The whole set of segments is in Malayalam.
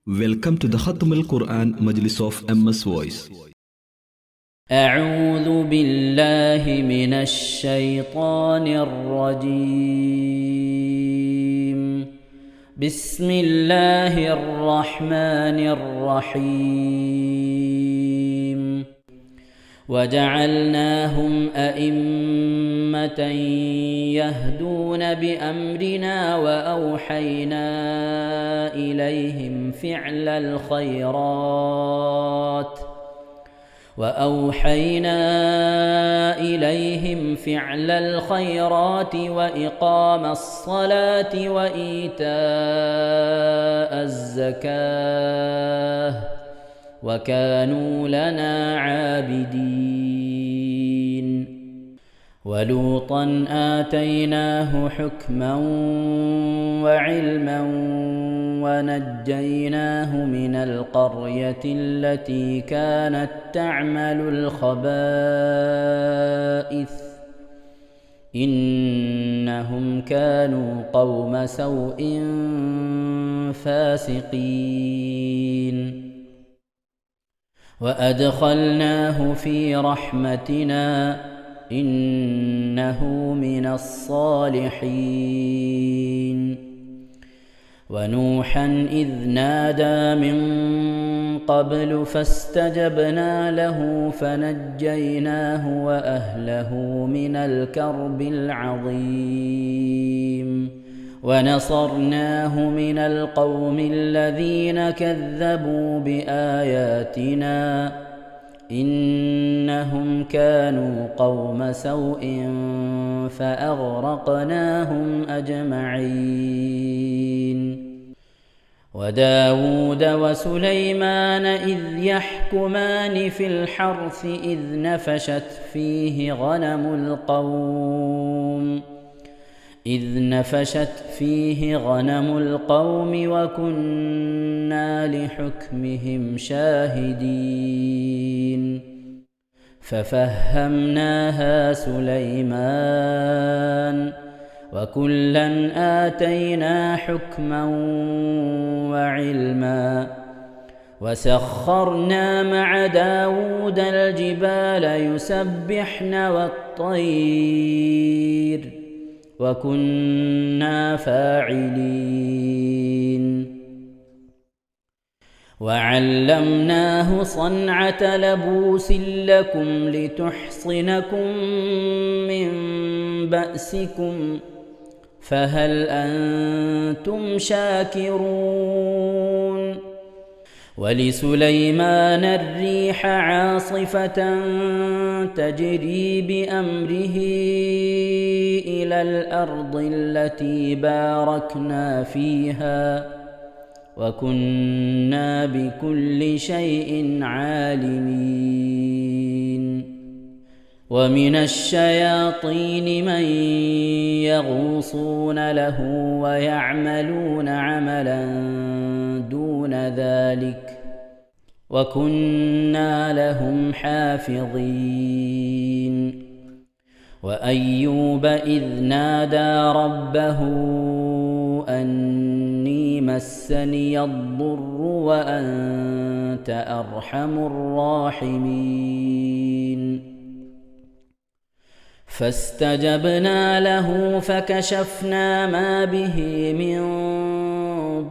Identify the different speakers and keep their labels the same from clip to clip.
Speaker 1: Welcome to the Khatam al-Quran Majlis of MS Voice.
Speaker 2: أعوذ بالله من الشيطان الرجيم. بسم الله الرحمن الرحيم. وجعلناهم أئمة يهدون بأمرنا وأوحينا إليهم فعل الخيرات وإقام الصلاة وإيتاء الزكاة وكانوا لنا عابدين. ولوطا آتيناه حكما وعلما ونجيناه من القرية التي كانت تعمل الخبائث إنهم كانوا قوم سوء فاسقين. وأدخلناه في رحمتنا إنه من الصالحين. ونوحا إذ نادى من قبل فاستجبنا له فنجيناه وأهله من الكرب العظيم. ونصرناه من القوم الذين كذبوا بآياتنا إنهم كانوا قوم سوء فأغرقناهم أجمعين. وداود وسليمان إذ يحكمان في الحرث إذ نفشت فيه غنم القوم وكنا لحكمهم شاهدين. ففهمناها سليمان وكلا آتينا حكما وعلما. وسخرنا مع داود الجبال يسبحن والطير وكنا فاعلين. وعلمناه صنعة لبوس لكم لتحصنكم من بأسكم فهل أنتم شاكرون. ولسليمان الريح عاصفة تجري بأمره إلى الأرض التي باركنا فيها وكنا بكل شيء عالمين. ومن الشياطين من يغوصون له ويعملون عملا دون ذلك وكنا لهم حافظين. وأيوب إذ نادى ربه أني مسني الضر وأنت أرحم الراحمين. فاستجبنا له فكشفنا ما به من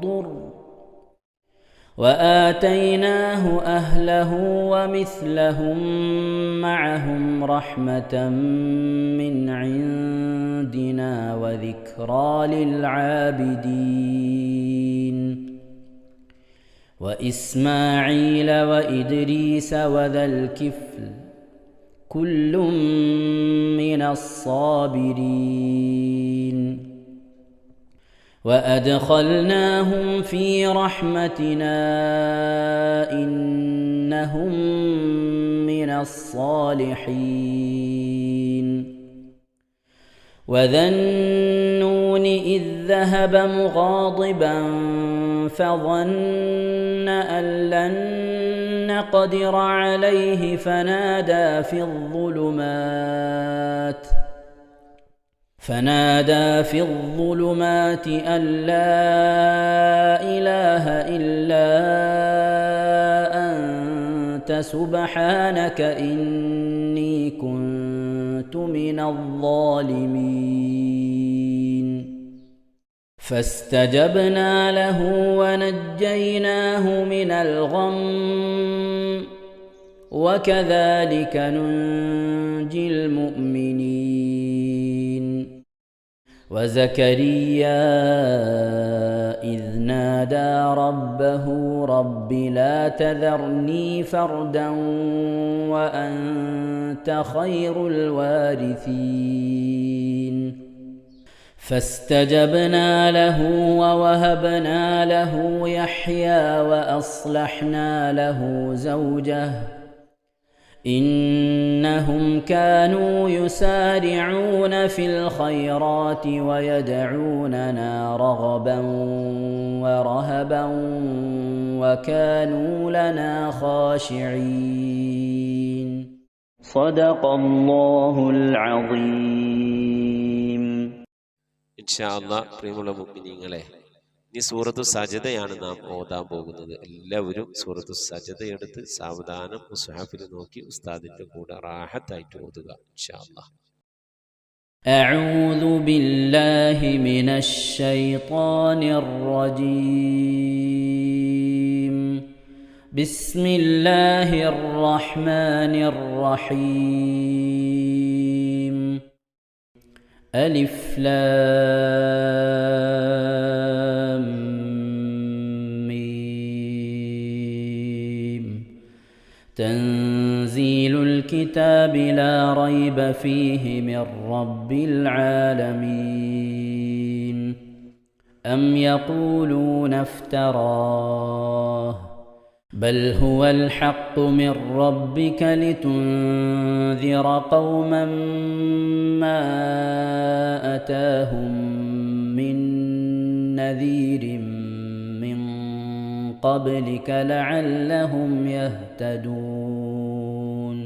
Speaker 2: ضر وآتيناه أهله ومثلهم معهم رحمة من عندنا وذكرى للعابدين. وإسماعيل وإدريس وذا الكفل كل من الصابرين. وأدخلناهم في رحمتنا إنهم من الصالحين. وذا النون إذ ذهب مغاضبا فظن أن لن نقدر عليه فنادى في الظلمات أن لا إله إلا أنت سبحانك إني كنت من الظالمين فاستجبنا له ونجيناه من الغم وكذلك ننجي المؤمنين وزكريا إذ نادى ربه رب لا تذرني فردا وأنت خير الوارثين فاستجبنا له ووهبنا له يحيى وأصلحنا له زوجه إنهم كانوا يسارعون في الخيرات ويدعوننا رغبا ورهبا وكانوا لنا خاشعين صدق الله العظيم.
Speaker 3: ഇൻഷാ അല്ലാഹ് പ്രിയമുള്ള മുഅ്മിനീങ്ങളെ, ഇനി സൂറത്തു സജദയാണ് നാം ഓതാൻ പോകുന്നത്. എല്ലാവരും സൂറത്തു സജദ എടുത്ത് സാവധാനം മുസ്ഹഫിൽ നോക്കി ഉസ്താദിന്റെ കൂടെ റാഹത്തായിട്ട് ഓതുക ഇൻഷാ അല്ലാഹ്.
Speaker 2: أعوذ بالله من الشيطان الرجيم. بسم الله الرحمن الرحيم. ألف لام ميم. تنزيل الكتاب لا ريب فيه من رب العالمين. أم يقولون افتراه بل هو الحق من ربك لتنذر قوما ما أتاهم من نذير من قبلك لعلهم يهتدون.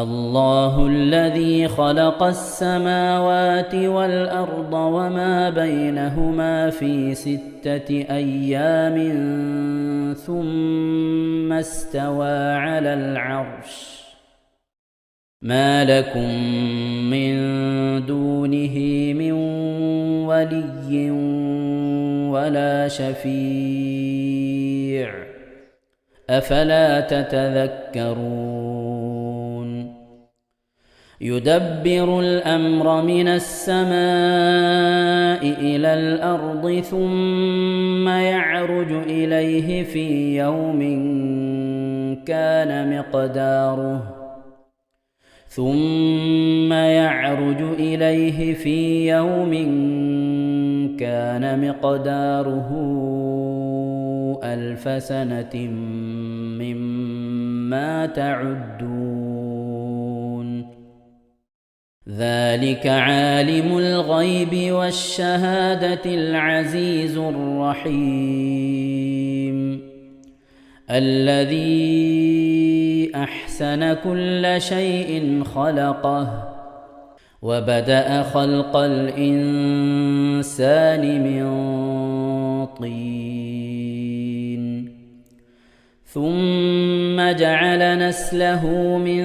Speaker 2: الله الذي خلق السماوات والأرض وما بينهما في 6 أيام ثم استوى على العرش ما لكم من دونه من ولي ولا شفيع أفلا تتذكرون. يدبر الأمر من السماء إلى الأرض ثم يعرج إليه في يوم كان مقداره 1000 سنة مما تعدون. ذلك عالم الغيب والشهادة العزيز الرحيم الذي أحسن كل شيء خلقه وبدأ خلق الإنسان من طين ثم جعل نسله من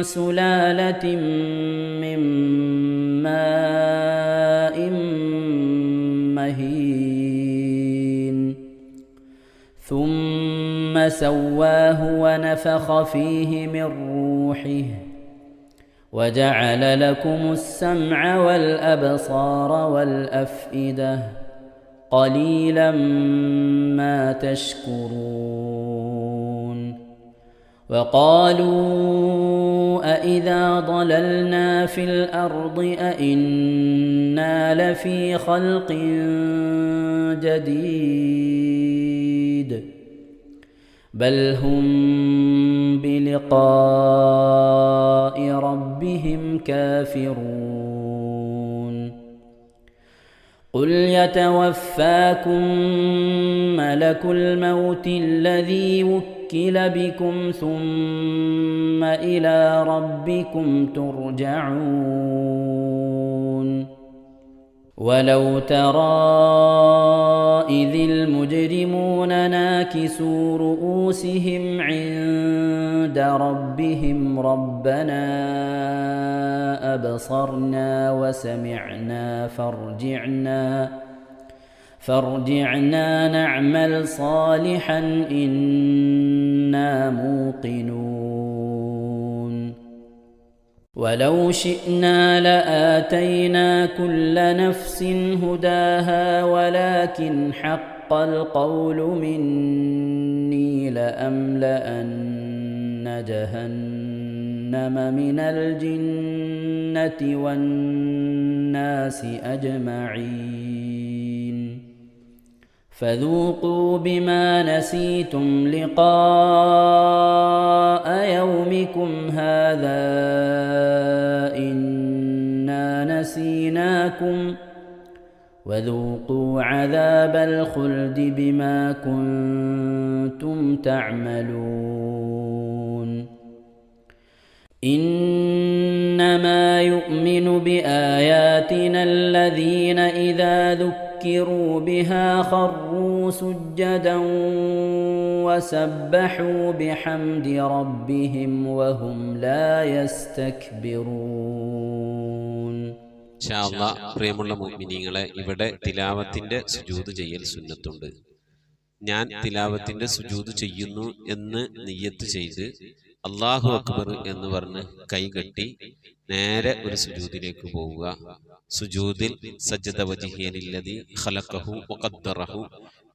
Speaker 2: سلالة من ماء مهين ثم سواه ونفخ فيه من روحه وجعل لكم السمع والأبصار والأفئدة قليلا ما تشكرون. وقالوا أإذا ضللنا في الأرض أإنا لفي خلق جديد بل هم بلقاء ربهم كافرون. قل يتوفاكم ملك الموت الذي وكل بكم ثم إلى ربكم ترجعون ولو ترى إذ المجرمون ناكسوا رؤوسهم عند ربهم ربنا أبصرنا وسمعنا فارجعنا نعمل صالحا إنا موقنون ولو شئنا لآتينا كل نفس هداها ولكن حق القول مني لأملأن جهنم من الجنة والناس أجمعين فذوقوا بما نسيتم لقاء يومكم هذا إنا نسيناكم وذوقوا عذاب الخلد بما كنتم تعملون إنما يؤمن بآياتنا الذين إذا ذكروا بها خروا سجدا وسبحوا بحمد ربهم وهم لا يستكبرون.
Speaker 3: ഇൻഷാ അല്ലാഹ് പ്രിയമുള്ള മുഅ്മിനീങ്ങളെ, ഇവിടെ തിലാവത്തിന്റെ സുജൂദ് ചെയ്യൽ സുന്നത്തുണ്ട്. ഞാൻ തിലാവത്തിന്റെ സുജൂദ് ചെയ്യുന്നു എന്ന് നിയ്യത്ത് ചെയ്ത് അല്ലാഹു അക്ബർ എന്ന് പറഞ്ഞ് കൈകെട്ടി നേരെ ഒരു സുജൂദിലേക്ക് പോവുക. സുജൂദിൽ സജ്ജദ വജ്ഹിയലില്ലദി ഖലഖഹു വഖദ്ദറഹു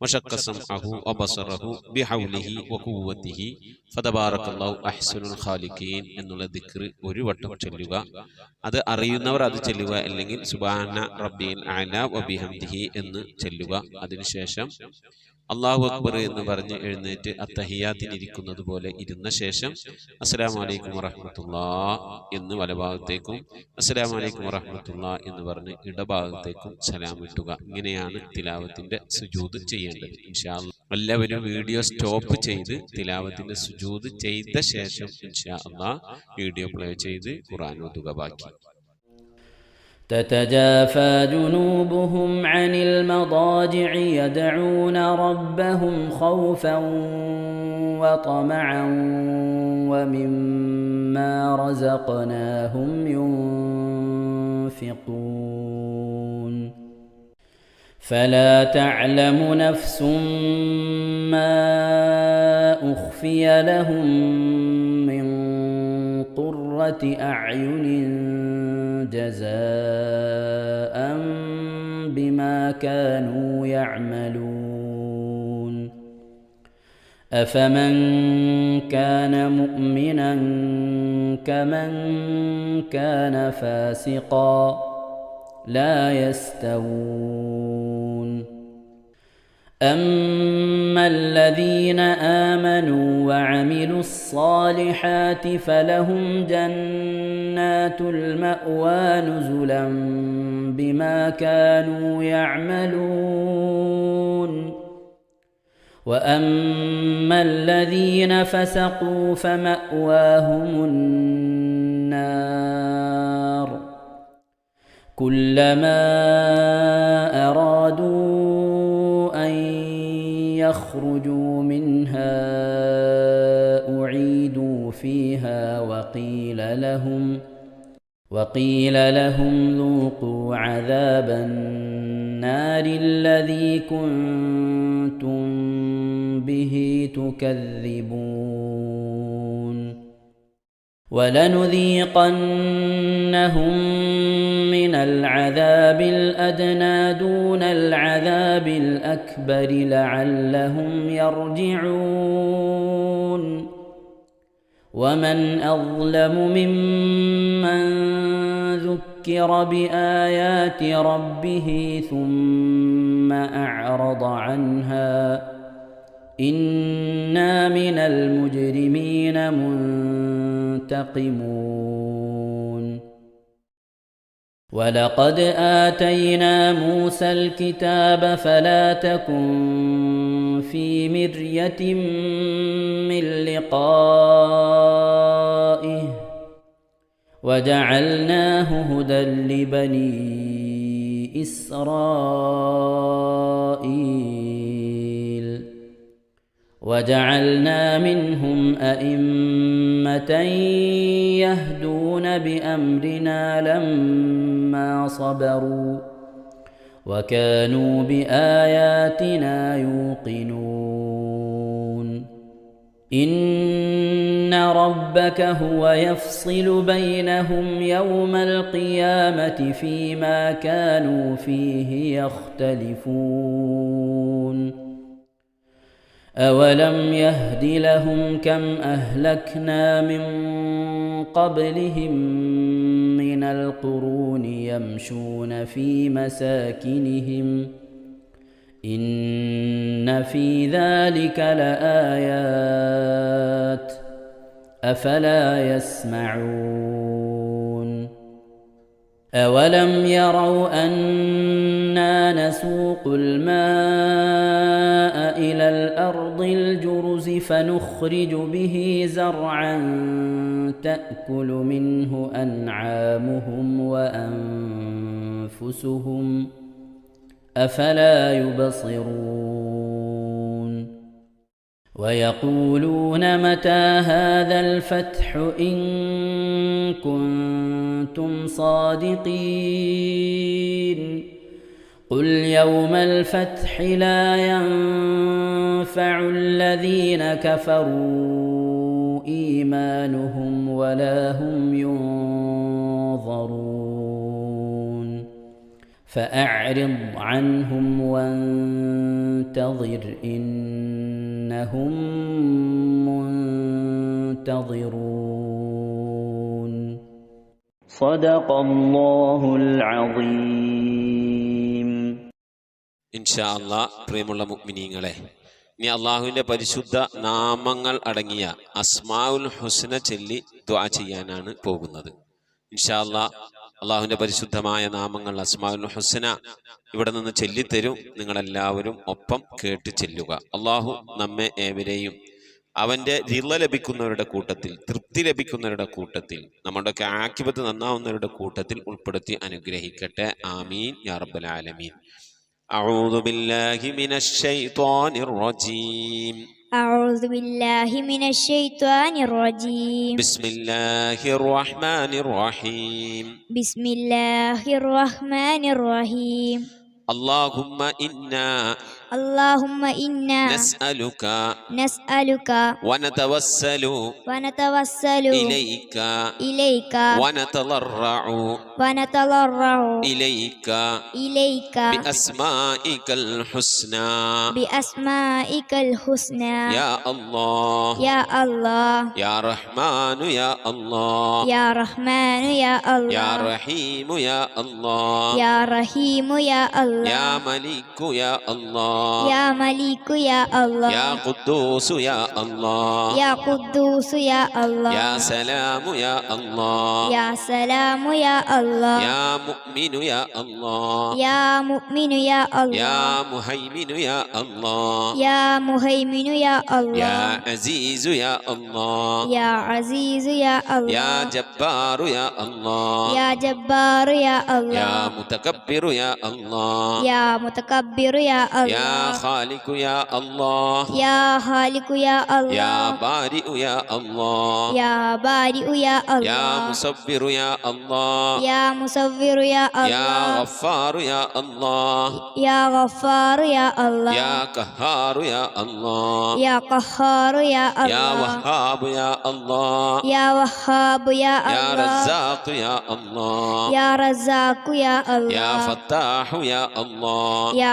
Speaker 3: വശഖ്ഖ സമഅഹു വബസറഹു ബിഹൗലിഹി വഖുവ്വതിഹി ഫതബാറകല്ലാഹു അഹ്സനുൽ ഖാലിഖീൻ എന്നുള്ള ദിക്ർ ഒരു വട്ടം ചൊല്ലുക. അത് അറിയുന്നവർ അത് ചൊല്ലുക, അല്ലെങ്കിൽ സുബ്ഹാന റബ്ബിൽ അഅല വബിഹംദിഹി എന്ന് ചൊല്ലുക. അതിനുശേഷം അല്ലാഹു അക്ബർ എന്ന് പറഞ്ഞ് എഴുന്നേറ്റ് അത്തഹിയാത്തിനിരിക്കുന്നത് പോലെ ഇരുന്ന ശേഷം അസ്സലാമു അലൈക്കും വറഹ്മത്തുള്ളാഹ് എന്ന് വലഭാഗത്തേക്കും അസ്സലാമു അലൈക്കും വറഹ്മത്തുള്ളാഹ് എന്ന് പറഞ്ഞ് ഇടഭാഗത്തേക്കും സലാം ഇട്ടുക. ഇങ്ങനെയാണ് തിലാവത്തിന്റെ സുജൂദ് ചെയ്യേണ്ടത്. ഇൻഷാ അല്ലാഹ് എല്ലാവരും വീഡിയോ സ്റ്റോപ്പ് ചെയ്ത് തിലാവത്തിന്റെ സുജൂദ് ചെയ്ത ശേഷം ഇൻഷാ അല്ലാഹ് വീഡിയോ പ്ലേ ചെയ്ത് ഖുർആൻ ഓതുക. ബാക്കി
Speaker 2: تتجافى جنوبهم عن المضاجع يدعون ربهم خوفا وطمعا ومما رزقناهم ينفقون فلا تعلم نفس ما أخفي لهم من قرة أعين جزاء بما كانوا يعملون أفمن كان مؤمنا كمن كان فاسقا لا يستوون أما الذين آمنوا وعملوا الصالحات فلهم جنات المأوى نزلا بما كانوا يعملون وأما الذين فسقوا فمأواهم النار كلما أرادوا أن يخرجوا منها أعيدوا فيها وقيل لهم ذوقوا عذاب النار الذي كنتم به تكذبون ولنذيقنهم من العذاب الأدنى دون العذاب الأكبر لعلهم يرجعون ومن أظلم ممن ذكر بآيات ربه ثم أعرض عنها إنا من المجرمين منتقمون ولقد آتينا موسى الكتاب فلا تكن في مرية من لقائه وجعلناه هدى لبني إسرائيل وجعلنا منهم أئمة يهدون بأمرنا لما صبروا وكانوا بآياتنا يوقنون إن ربك هو يفصل بينهم يوم القيامة فيما كانوا فيه يختلفون أولم يهد لهم كم أهلكنا من قبلهم من القرون يمشون في مساكنهم إن في ذلك لآيات أفلا يسمعون أولم يروا أنا نسوق الماء إلى الأرض الجرز فنخرج به زرعا تأكل منه أنعامهم وأنفسهم أفلا يبصرون ويقولون متى هذا الفتح إن كنتم صادقين قل يوم الفتح لا ينفع الذين كفروا إيمانهم ولا هم ينظرون فأعرض عنهم وانتظر إنهم منتظرون صدق الله العظيم.
Speaker 3: ഇൻഷാ അല്ലാഹ് പ്രിയമുള്ള മുഅ്മിനീങ്ങളെ, ഇനി അള്ളാഹുവിൻ്റെ പരിശുദ്ധ നാമങ്ങൾ അടങ്ങിയ അസ്മാഉൽ ഹുസ്ന ചൊല്ലി ദുആ ചെയ്യാനാണ് പോകുന്നത്. ഇൻഷാ അല്ലാഹ് അള്ളാഹുവിൻ്റെ പരിശുദ്ധമായ നാമങ്ങൾ അസ്മാഉൽ ഹുസ്ന ഇവിടെ നിന്ന് ചൊല്ലിത്തരും. നിങ്ങളെല്ലാവരും ഒപ്പം കേട്ട് ചെല്ലുക. അള്ളാഹു നമ്മെ ഏവരെയും അവൻ്റെ റിള ലഭിക്കുന്നവരുടെ കൂട്ടത്തിൽ, തൃപ്തി ലഭിക്കുന്നവരുടെ കൂട്ടത്തിൽ, നമ്മുടെയൊക്കെ ആഖിബത്ത് നന്നാവുന്നവരുടെ കൂട്ടത്തിൽ ഉൾപ്പെടുത്തി അനുഗ്രഹിക്കട്ടെ. ആമീൻ യാ റബ്ബൽ ആലമീൻ. أعوذ بالله من الشيطان الرجيم.
Speaker 4: أعوذ بالله من الشيطان الرجيم.
Speaker 3: بسم الله الرحمن الرحيم.
Speaker 4: بسم الله الرحمن الرحيم.
Speaker 3: اللهم إنا نسألك ونتوسل إليك ونتضرع إليك بأسمائك الحسنى يا الله يا رحمن يا الله يا رحيم يا الله يا ملك يا الله يا قدوس يا الله يا سلام يا الله يا مؤمن يا الله يا مهيمن يا الله يا عزيز يا الله يا جبار يا الله يا متكبر يا الله يا خالق يا الله يا بارئ يا الله يا مصبر يا الله يا غفار يا الله يا قهار يا الله يا وهاب يا الله يا رزاق يا الله يا فتاح يا الله يا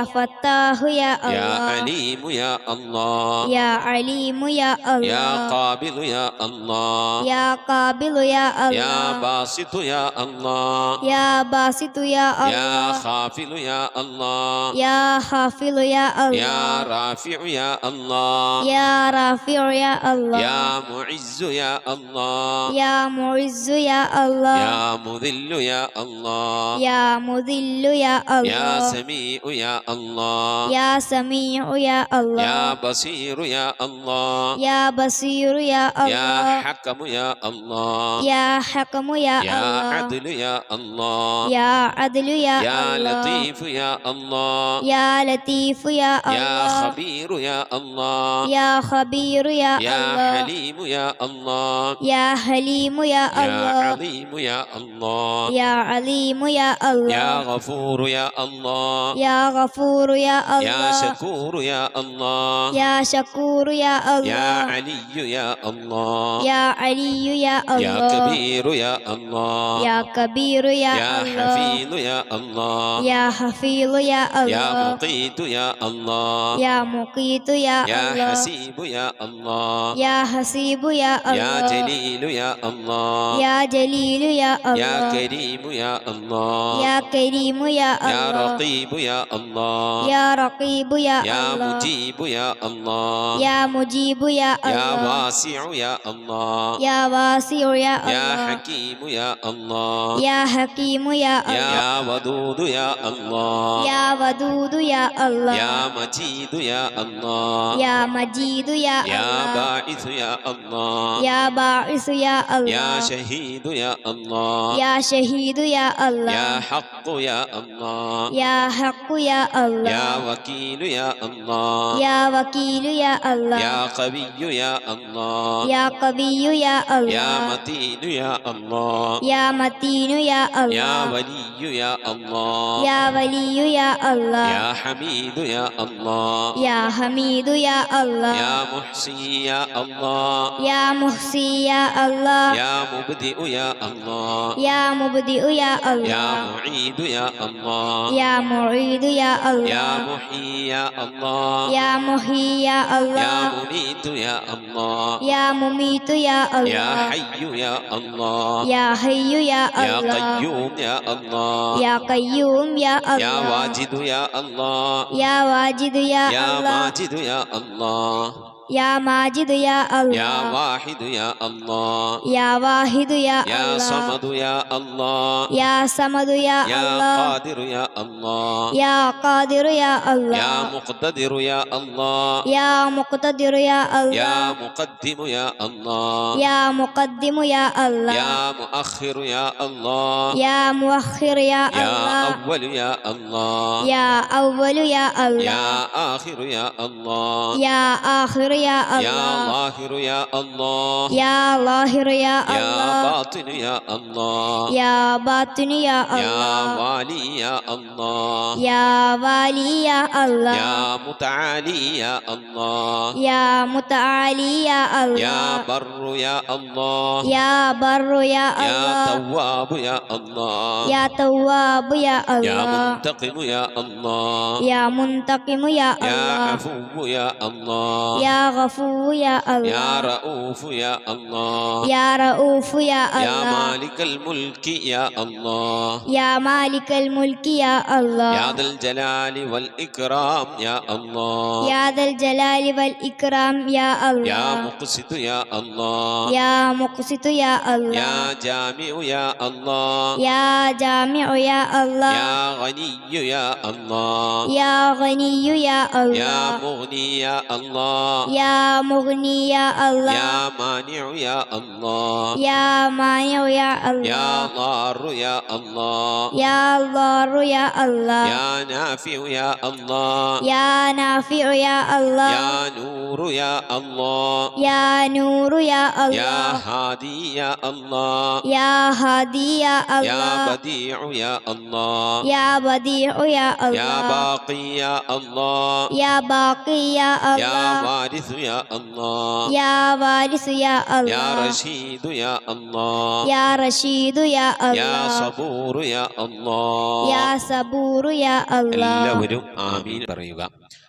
Speaker 4: يا
Speaker 3: يا
Speaker 4: الله
Speaker 3: عليم يا الله
Speaker 4: يا عليم يا
Speaker 3: يا
Speaker 4: الله
Speaker 3: قابل يا الله
Speaker 4: يا قابل يا
Speaker 3: يا
Speaker 4: الله
Speaker 3: باسط يا الله
Speaker 4: يا باسط يا
Speaker 3: يا
Speaker 4: الله
Speaker 3: خافل يا الله
Speaker 4: يا خافض يا
Speaker 3: يا
Speaker 4: الله
Speaker 3: رافع يا الله
Speaker 4: يا رافع يا الله
Speaker 3: يا معز يا الله
Speaker 4: يا معز يا الله
Speaker 3: يا مذل يا الله
Speaker 4: يا مذل يا
Speaker 3: يا
Speaker 4: الله
Speaker 3: سميع يا الله
Speaker 4: يا سميع يا الله
Speaker 3: يا بصير يا الله
Speaker 4: يا بصير يا
Speaker 3: يا
Speaker 4: الله
Speaker 3: حكم يا الله
Speaker 4: يا حكم يا
Speaker 3: يا
Speaker 4: الله
Speaker 3: عدل يا الله
Speaker 4: يا عدل يا
Speaker 3: يا
Speaker 4: الله
Speaker 3: لطيف يا الله
Speaker 4: يا لطيف يا
Speaker 3: يا
Speaker 4: الله
Speaker 3: خبير يا الله
Speaker 4: يا خبير يا
Speaker 3: يا
Speaker 4: الله
Speaker 3: حليم يا الله
Speaker 4: يا حليم يا
Speaker 3: يا
Speaker 4: الله
Speaker 3: عظيم يا الله
Speaker 4: يا عليم يا
Speaker 3: يا
Speaker 4: الله
Speaker 3: غفور يا الله
Speaker 4: يا غفور يا
Speaker 3: يا
Speaker 4: الله
Speaker 3: شكور يا الله
Speaker 4: يا شكور يا
Speaker 3: يا
Speaker 4: الله
Speaker 3: علي يا الله
Speaker 4: يا علي يا
Speaker 3: يا
Speaker 4: الله
Speaker 3: كبير يا الله
Speaker 4: يا كبير يا
Speaker 3: يا
Speaker 4: الله
Speaker 3: حفيظ يا الله
Speaker 4: يا حفيظ يا
Speaker 3: يا
Speaker 4: الله
Speaker 3: مقيت يا الله
Speaker 4: يا مقيت يا
Speaker 3: يا
Speaker 4: الله
Speaker 3: حسيب يا الله
Speaker 4: يا حسيب يا
Speaker 3: يا
Speaker 4: الله
Speaker 3: جليل يا الله
Speaker 4: يا جليل يا
Speaker 3: يا
Speaker 4: الله
Speaker 3: كريم يا الله
Speaker 4: يا كريم يا
Speaker 3: يا
Speaker 4: الله
Speaker 3: رقيب يا الله
Speaker 4: يا رقيب يا
Speaker 3: يا
Speaker 4: الله
Speaker 3: مجيب يا الله
Speaker 4: يا مجيب يا
Speaker 3: يا
Speaker 4: الله
Speaker 3: واسع يا الله
Speaker 4: يا واسع يا
Speaker 3: يا
Speaker 4: الله
Speaker 3: حكيم يا الله
Speaker 4: يا حكيم يا الله
Speaker 3: يا ودود يا الله
Speaker 4: يا ودود يا الله
Speaker 3: يا مجيد يا الله
Speaker 4: يا مجيد يا
Speaker 3: يا
Speaker 4: الله
Speaker 3: باعث يا الله
Speaker 4: يا باعث يا
Speaker 3: يا
Speaker 4: الله
Speaker 3: شهيد يا الله
Speaker 4: يا شهيد يا
Speaker 3: يا
Speaker 4: الله
Speaker 3: حق يا الله
Speaker 4: يا حق يا الله
Speaker 3: يا وكيل يا الله
Speaker 4: يا وكيل يا الله
Speaker 3: يا قوي يا الله
Speaker 4: يا قوي يا
Speaker 3: يا
Speaker 4: الله
Speaker 3: متين يا الله
Speaker 4: يا متين يا
Speaker 3: يا
Speaker 4: الله
Speaker 3: ولي يا الله
Speaker 4: يا ولي يا الله
Speaker 3: يا حميد يا الله
Speaker 4: يا حميد يا الله
Speaker 3: يا محصي يا الله
Speaker 4: يا محصي يا الله
Speaker 3: يا مبدئ يا الله
Speaker 4: يا مبدئ يا
Speaker 3: يا
Speaker 4: الله
Speaker 3: معيد يا الله
Speaker 4: يا معيد يا
Speaker 3: يا
Speaker 4: الله
Speaker 3: محيي يا الله
Speaker 4: يا محيي يا
Speaker 3: يا
Speaker 4: الله
Speaker 3: مميت يا الله
Speaker 4: يا مميت يا
Speaker 3: يا
Speaker 4: الله
Speaker 3: حي يا الله
Speaker 4: يا حي يا
Speaker 3: يا
Speaker 4: الله
Speaker 3: قيوم يا الله
Speaker 4: يا قيوم يا
Speaker 3: يا
Speaker 4: الله
Speaker 3: واجد يا الله
Speaker 4: يا واجد يا
Speaker 3: يا
Speaker 4: الله
Speaker 3: ماجد يا الله
Speaker 4: يا ماجد يا
Speaker 3: يا
Speaker 4: الله
Speaker 3: واحد يا الله
Speaker 4: يا واحد يا
Speaker 3: يا
Speaker 4: الله
Speaker 3: صمد يا الله
Speaker 4: يا صمد يا
Speaker 3: يا
Speaker 4: الله
Speaker 3: قادر يا الله
Speaker 4: يا قادر يا
Speaker 3: يا
Speaker 4: الله
Speaker 3: مقتدر يا الله
Speaker 4: يا مقتدر يا
Speaker 3: يا
Speaker 4: الله
Speaker 3: مقدم يا الله
Speaker 4: يا مقدم يا الله
Speaker 3: يا مؤخر يا الله
Speaker 4: يا مؤخر يا
Speaker 3: يا
Speaker 4: الله
Speaker 3: أول يا الله
Speaker 4: يا أول يا الله
Speaker 3: يا آخر يا الله
Speaker 4: يا آخر يا
Speaker 3: يا
Speaker 4: الله
Speaker 3: ظاهر يا الله
Speaker 4: يا ظاهر يا
Speaker 3: يا
Speaker 4: الله
Speaker 3: باطن يا الله
Speaker 4: يا باطن يا
Speaker 3: يا
Speaker 4: الله
Speaker 3: والي يا الله
Speaker 4: يا والي يا الله
Speaker 3: يا متعالي يا الله
Speaker 4: يا متعالي يا
Speaker 3: يا
Speaker 4: الله
Speaker 3: بر يا الله
Speaker 4: يا بر يا
Speaker 3: يا
Speaker 4: الله
Speaker 3: تواب يا الله
Speaker 4: يا تواب يا
Speaker 3: يا
Speaker 4: الله
Speaker 3: منتقم يا الله
Speaker 4: يا منتقم يا
Speaker 3: يا
Speaker 4: الله
Speaker 3: عفو يا الله
Speaker 4: يا غفور يا
Speaker 3: يا
Speaker 4: الله
Speaker 3: رؤوف يا الله
Speaker 4: يا رؤوف يا
Speaker 3: يا
Speaker 4: الله
Speaker 3: مالك الملك يا الله
Speaker 4: يا مالك الملك يا الله
Speaker 3: يا ذا الجلال والإكرام يا الله
Speaker 4: يا ذا الجلال والإكرام يا
Speaker 3: يا
Speaker 4: الله
Speaker 3: مقسط يا الله
Speaker 4: يا مقسط يا الله
Speaker 3: يا جامع يا الله
Speaker 4: يا جامع يا الله
Speaker 3: يا غني يا الله
Speaker 4: يا غني يا
Speaker 3: يا
Speaker 4: الله
Speaker 3: مغني يا الله
Speaker 4: يا مغني يا الله
Speaker 3: يا مانع يا الله
Speaker 4: يا مانع يا
Speaker 3: يا
Speaker 4: الله
Speaker 3: ضار يا الله
Speaker 4: يا ضار يا الله
Speaker 3: يا نافع يا الله
Speaker 4: يا نافع يا الله
Speaker 3: يا نور يا الله
Speaker 4: يا نور يا
Speaker 3: يا
Speaker 4: الله
Speaker 3: هادي يا الله
Speaker 4: يا هادي يا
Speaker 3: يا
Speaker 4: الله
Speaker 3: بديع يا الله
Speaker 4: يا بديع يا
Speaker 3: يا
Speaker 4: الله
Speaker 3: باقي يا الله
Speaker 4: يا باقي يا
Speaker 3: يا
Speaker 4: الله
Speaker 3: وارث يا الله
Speaker 4: يا وارث يا
Speaker 3: يا
Speaker 4: الله
Speaker 3: رشيد يا الله
Speaker 4: يا رشيد يا
Speaker 3: يا
Speaker 4: الله
Speaker 3: صبور يا الله
Speaker 4: يا صبور يا الله
Speaker 3: എല്ലാവരും ആമീൻ പറയുക.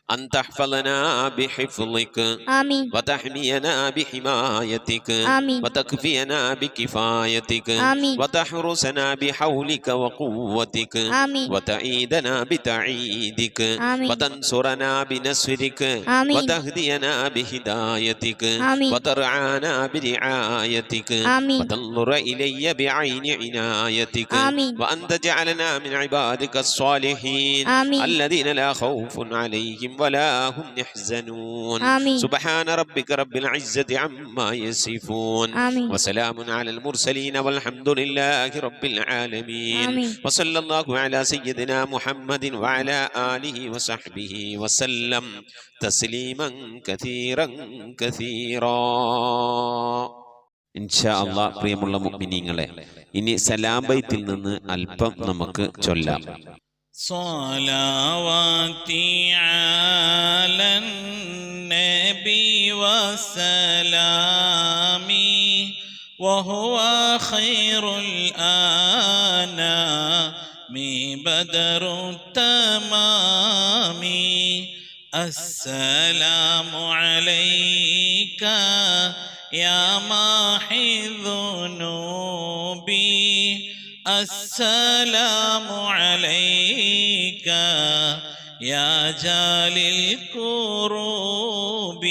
Speaker 3: أن تحفظنا بحفظك
Speaker 4: آمين
Speaker 3: وتحمينا بحمايتك
Speaker 4: آمين
Speaker 3: وتكفينا بكفايتك
Speaker 4: آمين
Speaker 3: وتحرسنا بحولك وقوتك
Speaker 4: آمين
Speaker 3: وتعيدنا بتعيدك
Speaker 4: آمين
Speaker 3: وتنصرنا بنصرك
Speaker 4: آمين
Speaker 3: وتهدينا بهدايتك
Speaker 4: آمين
Speaker 3: وترعانا برعايتك
Speaker 4: آمين
Speaker 3: وتنظر إلي بعين عنايتك
Speaker 4: آمين
Speaker 3: وأن تجعلنا من عبادك الصالحين
Speaker 4: آمين
Speaker 3: الذين لا خوف عليهم ولا هم يحزنون
Speaker 4: آمين
Speaker 3: سبحان ربك رب العزة عما يصفون
Speaker 4: آمين
Speaker 3: وسلام على المرسلين والحمد لله رب العالمين
Speaker 4: آمين
Speaker 3: وصلى الله على سيدنا محمد وعلى آله وصحبه وسلم تسليما كثيرا كثيرا. ഇൻഷാ അല്ലാഹ് പ്രിയമുള്ള മുഅ്മിനീങ്ങളെ, ഇനി സലാം ബൈത്തിൽ നിന്ന് അല്പം നമുക്ക് ചൊല്ലാം.
Speaker 5: صلواتي على النبي وسلامي وهو خير الأنام بدر التمام السلام عليك يا ماحي ذنوبي السلام عليك يا جالي الكروب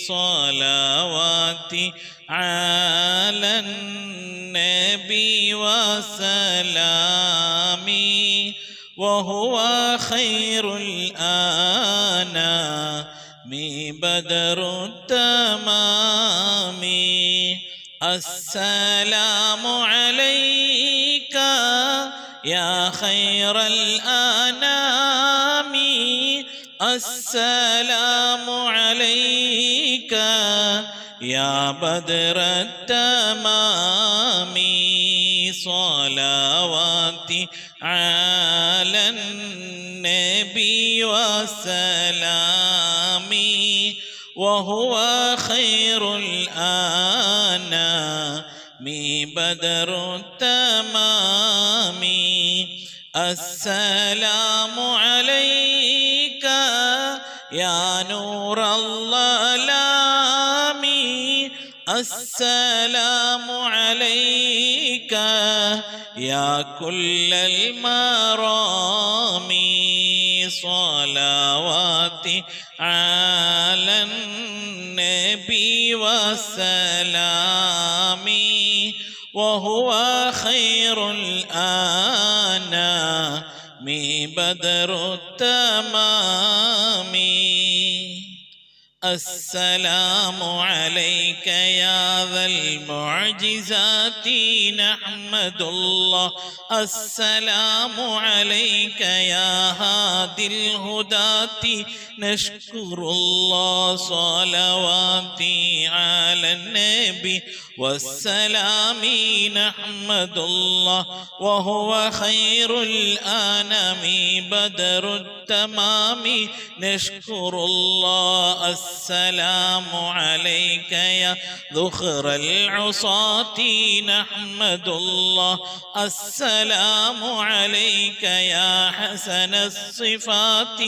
Speaker 5: صلواتي على النبي وسلامي وهو خير الأنام بدر التمام السلام عليك يا خير الأنام السلام عليك يا بدر التمام صلواتي على النبي وسلامي وهو خير الأنام بدر التمام السلام عليك يا نور الظلام السلام عليك يا كل المرام صلواتي على النبي وسلامي وهو خير الأنام بدر التمام السلام عليك يا ذا المعجزات نحمد الله السلام عليك يا هادي الهداة نشكر الله صلواتي على النبي والسلام نحمد الله وهو خير الأنام بدر التمام نشكر الله السلام عليك يا ذخر العصاة نحمد الله السلام عليك يا حسن الصفات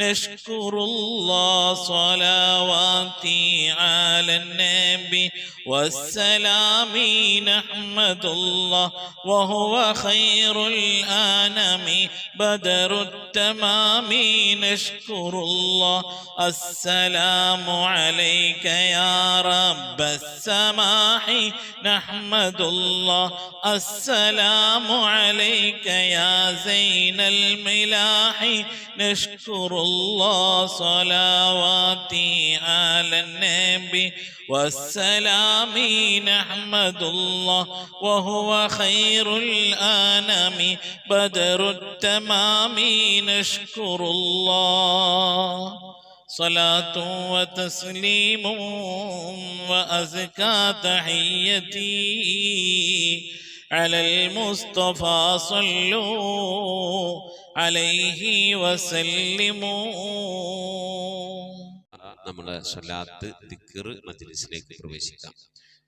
Speaker 5: نشكر الله صلواتي على النبي والسلام نحمد الله وهو خير الأنام بدر التمام نشكر الله السلام عليك يا رب السماح نحمد الله السلام عليك يا زين الملاح نشكر الله صلواتي على النبي والسلام نحمد الله وهو خير الأنام بدر التمام نشكر الله صلاة وتسليم وأزكى تحيتي على المصطفى صلوا عليه وسلموا.
Speaker 3: നമ്മുടെ സ്വലാത്ത് ദിക്ർ മജ്ലിസിലേക്ക് പ്രവേശിക്കാം.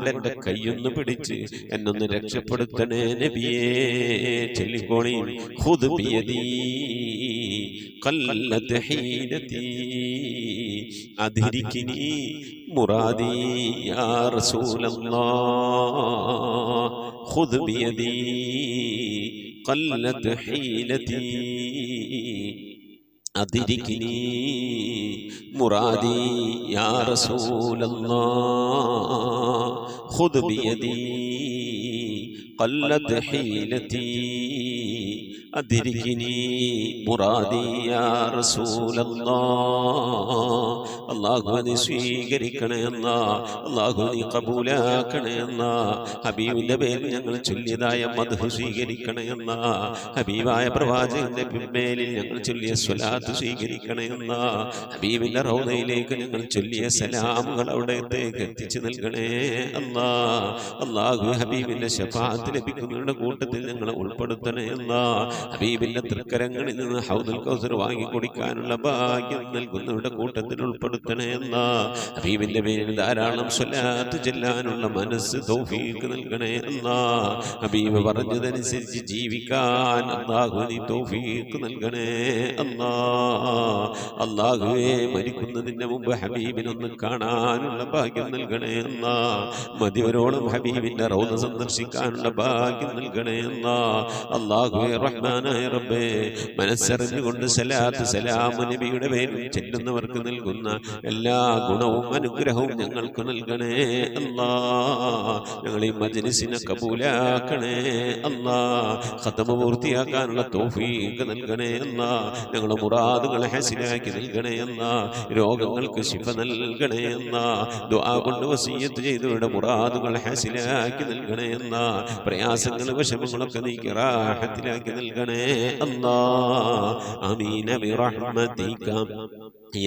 Speaker 3: കൊണ്ട് എൻ്റെ കൈയൊന്ന് പിടിച്ച് എന്നൊന്ന് രക്ഷപ്പെടുത്തണേ നബിയേ. ചൊല്ലിക്കോളി. ഖുദ് ബിയദീ ഖല്ലത് ഹീനതീ അദ്രിക്നി മുറാദി യാ റസൂലല്ലാഹ്. ഖുദ് ബിയദീ ഖല്ലത് ഹീനതീ അദ്രിക്നി മുറാദി യാ റസൂലല്ലാഹ്. ഖുദ് ബിയദീ ഖല്ലത് ഹീലതീ അദ്രിക്നി മുറാദി യാ റസൂലല്ലാഹ്. അല്ലാഹു നീ സ്വീകരിക്കണേ അല്ലാഹ്, അല്ലാഹു നീ കബൂലാക്കണേ അല്ലാഹ്. ഹബീബിന്റെ പേരിൽ ഞങ്ങൾ ചൊല്ലിയതായ മദ്ഹ് സ്വീകരിക്കണേ അല്ലാഹ്. ഹബീബായ പ്രവാചകന്റെ മേലിൽ ഞങ്ങൾ ചൊല്ലിയ സ്വലാത്ത് സ്വീകരിക്കണേ അല്ലാഹ്. ഹബീബിന്റെ റൗദയിലേക്ക് ഞങ്ങൾ ചൊല്ലിയ സലാമുകൾ അവിടത്തേക്ക് എത്തിച്ചു നൽകണേ അല്ലാഹ്. അല്ലാഹു ഹബീബിന്റെ ശഫാഅത്ത് ലഭിക്കുന്നവരുടെ കൂട്ടത്തിൽ ഞങ്ങളെ ഉൾപ്പെടുത്തണേ അല്ലാഹ്. ഹബീബിന്റെ തൃക്കരങ്ങളിൽ നിന്ന് ഹൗദുൽ കൗസർ വാങ്ങി കുടിക്കാനുള്ള ഭാഗ്യം നൽകുന്നവരുടെ കൂട്ടത്തിൽ ഉൾപ്പെടുത്തണേ അല്ലാഹ്. ഹബീബിന്റെ പേരിൽ ധാരാളം സ്വലാത്ത് ചെല്ലാനുള്ള മനസ്സ് തൗഫീഖ് നൽകണേ അല്ലാഹ്. ഹബീബ് പറഞ്ഞതനുസരിച്ച് ജീവിക്കാൻ അല്ലാഹു നീ തൗഫീഖ് നൽകണേ അല്ലാഹ്. അല്ലാഹുവേ മരിക്കുന്നതിന് മുമ്പ് ഹബീബിനൊന്ന് കാണാനുള്ള ഭാഗ്യം നൽകണേ അല്ലാഹ്. മതിവരോളം ഹബീബിന്റെ റൗദ സന്ദർശിക്കാനുള്ള ഭാഗ്യം നൽകണേ അല്ലാഹ്. അല്ലാഹുവേ റഹ്മാനായ റബ്ബേ, മനസ്സറിഞ്ഞുകൊണ്ട് സലാത്ത് സലാം നബിയുടെ പേരിൽ ചെല്ലുന്നവർക്ക് നൽകുന്ന എല്ലാ ഗുണവും അനുഗ്രഹവും ഞങ്ങൾക്ക് നൽകണേ അല്ലാഹ്. ഞങ്ങൾ ഈ മജ്ലിസിനെ കബൂലാക്കണേ അല്ലാഹ്. ഖത്മ പൂർത്തിയാക്കാനുള്ള തൗഫീഖ് നൽകണേ അല്ലാഹ്. ഞങ്ങളുടെ മുറാദുകളെ ഹസിലാക്കി നൽകണേ അല്ലാഹ്. രോഗങ്ങൾക്ക് ശിഫ നൽകണേ അല്ലാഹ്. ദുആ കൊണ്ട് വസിയ്യത്ത് ചെയ്തവരുടെ മുറാദുകൾ ഹസിലാക്കി നൽകണേ അല്ലാഹ്. പ്രയാസങ്ങൾ വിഷമങ്ങളൊക്കെ നീക്കി റാഹത്തിലാക്കി നൽകണേ അല്ലാഹ്. ആമീൻ ബിറഹ്മതിക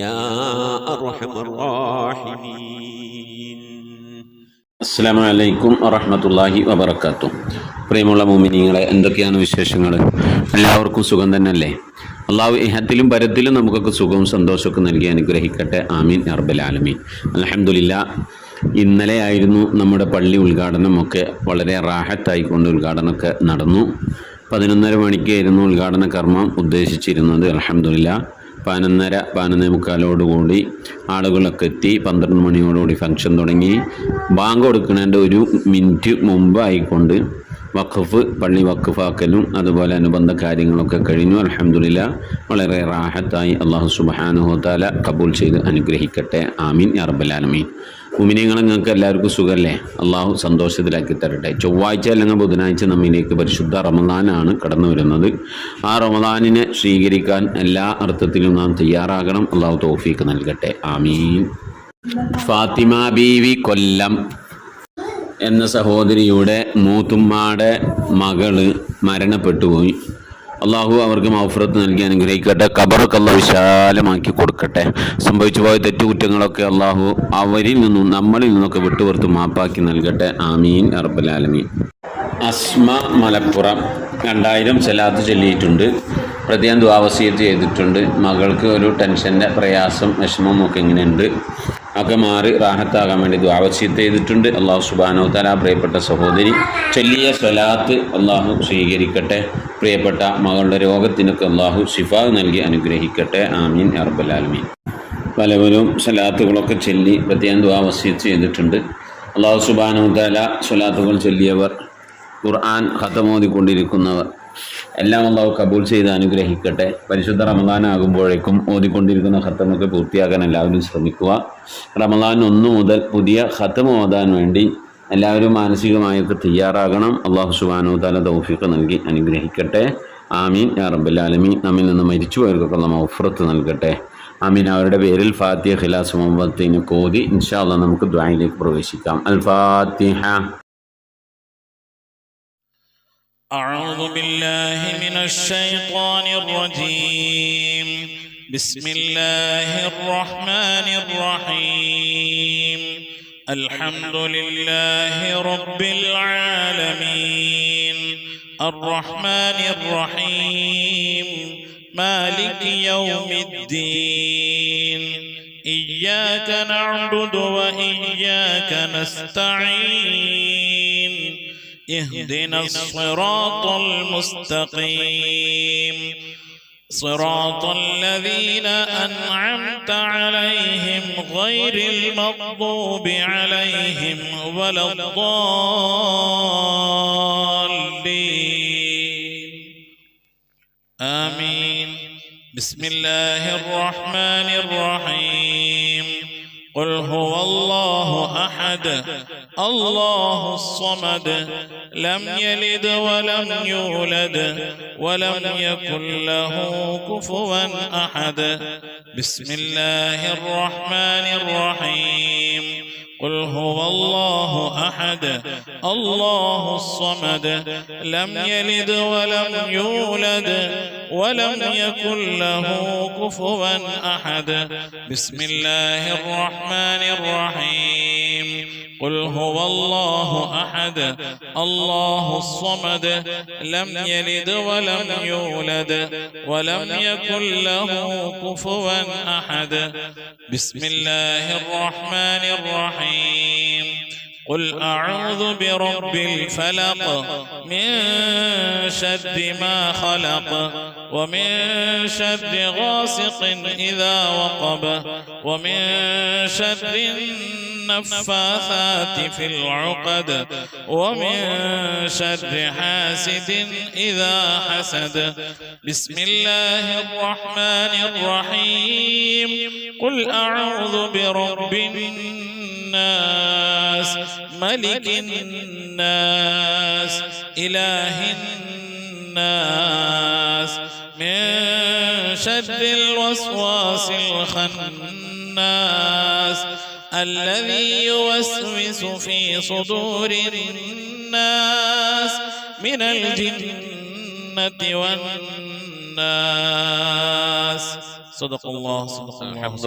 Speaker 3: യാ അർഹമർ റഹീമീൻ.
Speaker 6: അസ്സലാമു അലൈക്കും വറഹ്മത്തുള്ളാഹി വബറകാതുഹു. പ്രിയമുള്ള മുഅ്മിനീങ്ങളെ, എന്തൊക്കെയാണ് വിശേഷങ്ങൾ? എല്ലാവർക്കും സുഖം തന്നെയല്ലേ? അള്ളാഹു ഇഹത്തിലും പരത്തിലും നമുക്കൊക്കെ സുഖവും സന്തോഷമൊക്കെ നൽകി അനുഗ്രഹിക്കട്ടെ. ആമീൻ യാ റബ്ബൽ ആലമീൻ. അൽഹംദുലില്ലാഹ്. ഇന്നലെ ആയിരുന്നു നമ്മുടെ പള്ളി ഉദ്ഘാടനമൊക്കെ വളരെ റാഹത്തായിക്കൊണ്ട് ഉദ്ഘാടനമൊക്കെ നടന്നു. 11:30 മണിക്കായിരുന്നു ഉദ്ഘാടന കർമ്മം ഉദ്ദേശിച്ചിരുന്നത്. അൽഹംദുലില്ലാഹ് 11:45 ആളുകളൊക്കെ എത്തി. 12 മണിയോടുകൂടി ഫംഗ്ഷൻ തുടങ്ങി. ബാങ്ക് കൊടുക്കുന്നതിൻ്റെ 1 മിനിറ്റ് മുമ്പായിക്കൊണ്ട് വഖഫ് പള്ളി വഖഫാക്കലും അതുപോലെ അനുബന്ധ കാര്യങ്ങളൊക്കെ കഴിഞ്ഞു. അൽഹംദുലില്ലാഹ് വളരെ റാഹത്തായി. അല്ലാഹു സുബ്ഹാനഹു വ തആല കബൂൽ ചെയ്ത് അനുഗ്രഹിക്കട്ടെ. ആമീൻ യാ റബ്ബൽ ആലമീൻ. മുഅ്മിനീങ്ങളെ, നിങ്ങൾക്ക് എല്ലാവർക്കും സുഖമല്ലേ? അള്ളാഹു സന്തോഷത്തിലാക്കി തരട്ടെ. ചൊവ്വാഴ്ച അല്ലെങ്കിൽ ബുധനാഴ്ച നമ്മിലേക്ക് പരിശുദ്ധ റമദാനാണ് കടന്നു വരുന്നത്. ആ റമദാനിനെ സ്വീകരിക്കാൻ എല്ലാ അർത്ഥത്തിലും നാം തയ്യാറാകണം. അള്ളാഹു തൗഫീഖ് നൽകട്ടെ. ആമീൻ. ഫാത്തിമ ബീവി കൊല്ലം എന്ന സഹോദരിയുടെ മൂത്തുമ്മാടെ മകള് മരണപ്പെട്ടുപോയി. അള്ളാഹു അവർക്ക് മഗ്ഫിറത്ത് നൽകി അനുഗ്രഹിക്കട്ടെ. ഖബറൊക്കെ അള്ളാഹു വിശാലമാക്കി കൊടുക്കട്ടെ. സംഭവിച്ചു പോയ തെറ്റുകുറ്റങ്ങളൊക്കെ അള്ളാഹു അവരിൽ നിന്നും നമ്മളിൽ നിന്നൊക്കെ വിട്ടുപുറത്ത് മാപ്പാക്കി നൽകട്ടെ. ആമീൻ യാ റബ്ബൽ ആലമീൻ. അസ്മ മലപ്പുറം 2000 സലാത്ത് ചൊല്ലിയിട്ടുണ്ട്. പ്രത്യേകം ദുആ വസിയത്ത് ചെയ്തിട്ടുണ്ട്. മകൾക്ക് ഒരു ടെൻഷൻ്റെ പ്രയാസം വിഷമം ഒക്കെ ഇങ്ങനെയുണ്ട്, ഒക്കെ മാറി റാഹത്താകാൻ വേണ്ടി ദുആ വസിയത്ത് ചെയ്തിട്ടുണ്ട്. അള്ളാഹു സുബ്ഹാനഹു വ തആല പ്രിയപ്പെട്ട സഹോദരി ചൊല്ലിയ സ്വലാത്ത് അള്ളാഹു സ്വീകരിക്കട്ടെ. പ്രിയപ്പെട്ട മകളുടെ രോഗത്തിനൊക്കെ അള്ളാഹു ശിഫാ നൽകി അനുഗ്രഹിക്കട്ടെ. ആമീൻ യാ റബ്ബൽ ആലമീൻ. പലവരും സ്വലാത്തുകളൊക്കെ ചൊല്ലി പ്രത്യേകം ദുആ വസിയത്ത് ചെയ്തിട്ടുണ്ട്. അള്ളാഹു സുബ്ഹാനഹു വ തആല സ്വലാത്തുകൾ ചൊല്ലിയവർ, ഖുർആൻ ഖതമോദിക്കൊണ്ടിരിക്കുന്നവർ എല്ലാം അള്ളാഹു കബൂൽ ചെയ്ത് അനുഗ്രഹിക്കട്ടെ. പരിശുദ്ധ റമദാനാകുമ്പോഴേക്കും ഓതിക്കൊണ്ടിരിക്കുന്ന ഖത്തമൊക്കെ പൂർത്തിയാക്കാൻ എല്ലാവരും ശ്രമിക്കുക. റമദാൻ 1 മുതൽ പുതിയ ഖത്തം ഓതാൻ വേണ്ടി എല്ലാവരും മാനസികമായൊക്കെ തയ്യാറാകണം. അള്ളാഹു സുബ്ഹാനഹു വ തആല തൗഫീഖ് നൽകി അനുഗ്രഹിക്കട്ടെ. ആമീൻ യാ റബ്ബൽ ആലമീൻ. നമ്മിൽ നിന്ന് മരിച്ചുപോയവർക്കൊക്കെ അള്ളാഹു മഗ്ഫിറത്ത് നൽകട്ടെ. ആമീൻ. അവരുടെ പേരിൽ ഫാത്തിഹ, ഖിലാസ്, മുഹമ്മദീൻ കോതി ഇൻഷാ അല്ലാഹ് നമുക്ക് ദുആയിലേക്ക് പ്രവേശിക്കാം. അൽ ഫാത്തിഹ.
Speaker 5: أعوذ بالله من الشيطان الرجيم. بسم الله الرحمن الرحيم. الحمد لله رب العالمين الرحمن الرحيم مالك يوم الدين إياك نعبد وإياك نستعين اهدنا الصراط المستقيم صراط الذين أنعمت عليهم غير المغضوب عليهم ولا الضالين آمين. بسم الله الرحمن الرحيم. قل هو الله أحد الله الصمد لم يلد ولم يولد ولم يكن له كفوا أحد. بسم الله الرحمن الرحيم. قل هو الله أحد الله الصمد لم يلد ولم يولد ولم يكن له كفوا أحد. بسم الله الرحمن الرحيم. قل هو الله أحد الله الصمد لم يلد ولم يولد ولم يكن له كفوا أحد. بسم الله الرحمن الرحيم. قل أعوذ برب الفلق من شر ما خلق ومن شر غاسق إذا وقب ومن شر النفاثات في العقد ومن شر حاسد إذا حسد. بسم الله الرحمن الرحيم. قل أعوذ برب الناس ملك الناس إله الناس من شر الوسواس الخناس الذي يوسوس في صدور الناس من الجنة والناس. صدق الله.
Speaker 3: الحمد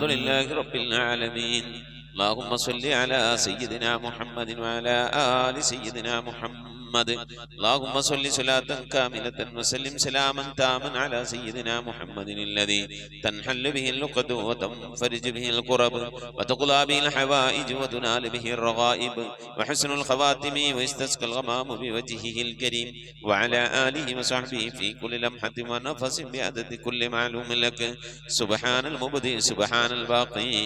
Speaker 3: لله رب العالمين. اللهم صل على سيدنا محمد وعلى آل سيدنا محمد. اللهم صل صلاة كاملة وسلم سلاما تاما على سيدنا محمد الذي تنحل به اللقد وتنفرج به الكرب وتقضى به الحوائج وتنال به الرغائب وحسن الخواتم ويستسقى الغمام بوجهه الكريم وعلى آله وصحبه في كل لمحة ونفس بعدد كل معلوم لك. سبحان المبدئ سبحان الباقي